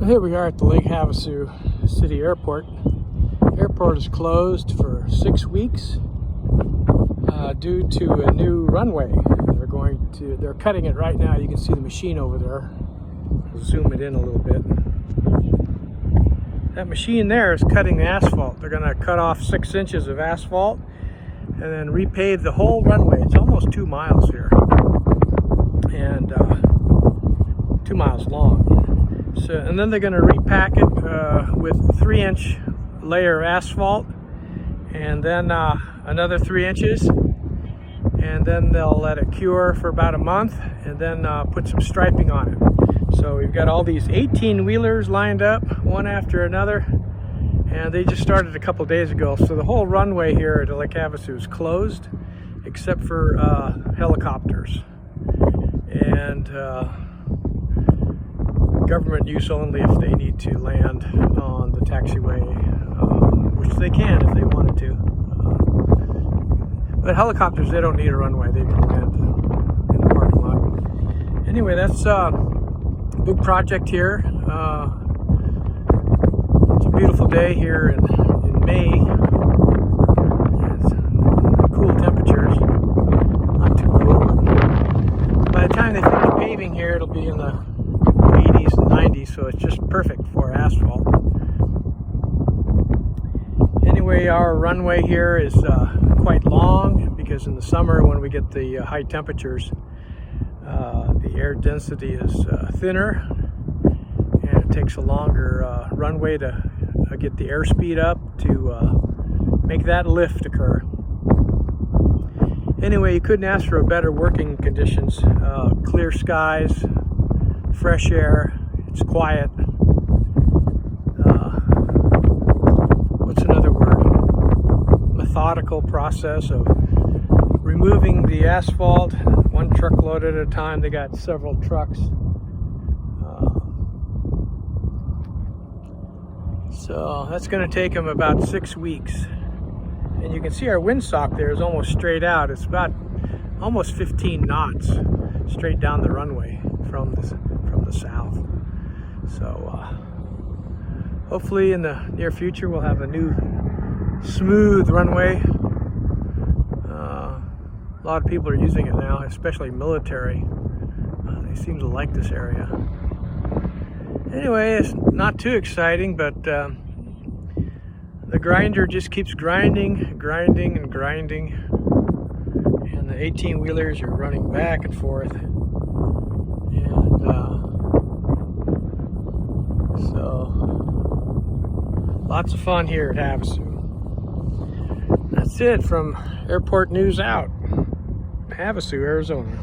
Well, here we are at the Lake Havasu City Airport. Airport is closed for 6 weeks due to a new runway. They're cutting it right now. You can see the machine over there. I'll zoom it in a little bit. That machine there is cutting the asphalt. They're going to cut off 6 inches of asphalt and then repave the whole runway. It's almost 2 miles here and 2 miles long. So, and then they're going to repack it with 3-inch layer of asphalt, and then another 3 inches, and then they'll let it cure for about a month, and then put some striping on it. So we've got all these 18-wheelers lined up, one after another, and they just started a couple days ago. So the whole runway here at Lake Havasu is closed, except for helicopters. And government use only if they need to land on the taxiway, which they can if they wanted to. But helicopters, they don't need a runway. They can land in the parking lot. Anyway, that's a big project here. It's a beautiful day here in May. It's cool temperatures, not too cool. By the time they finish paving here, it'll be in the 80s and 90s, so it's just perfect for asphalt. Anyway, our runway here is quite long because in the summer when we get the high temperatures, the air density is thinner, and it takes a longer runway to get the airspeed up to make that lift occur. Anyway, you couldn't ask for better working conditions. Clear skies, fresh air, it's quiet. What's another word? Methodical process of removing the asphalt, one truckload at a time. They got several trucks. So that's going to take them about 6 weeks. And you can see our windsock there is almost straight out. It's about almost 15 knots straight down the runway from the south. So hopefully in the near future we'll have a new smooth runway. A lot of people are using it now, especially military. They seem to like this area. Anyway, it's not too exciting, but the grinder just keeps grinding and grinding, and the 18-wheelers are running back and forth. So, lots of fun here at Havasu. That's it from Airport News Out, Havasu, Arizona.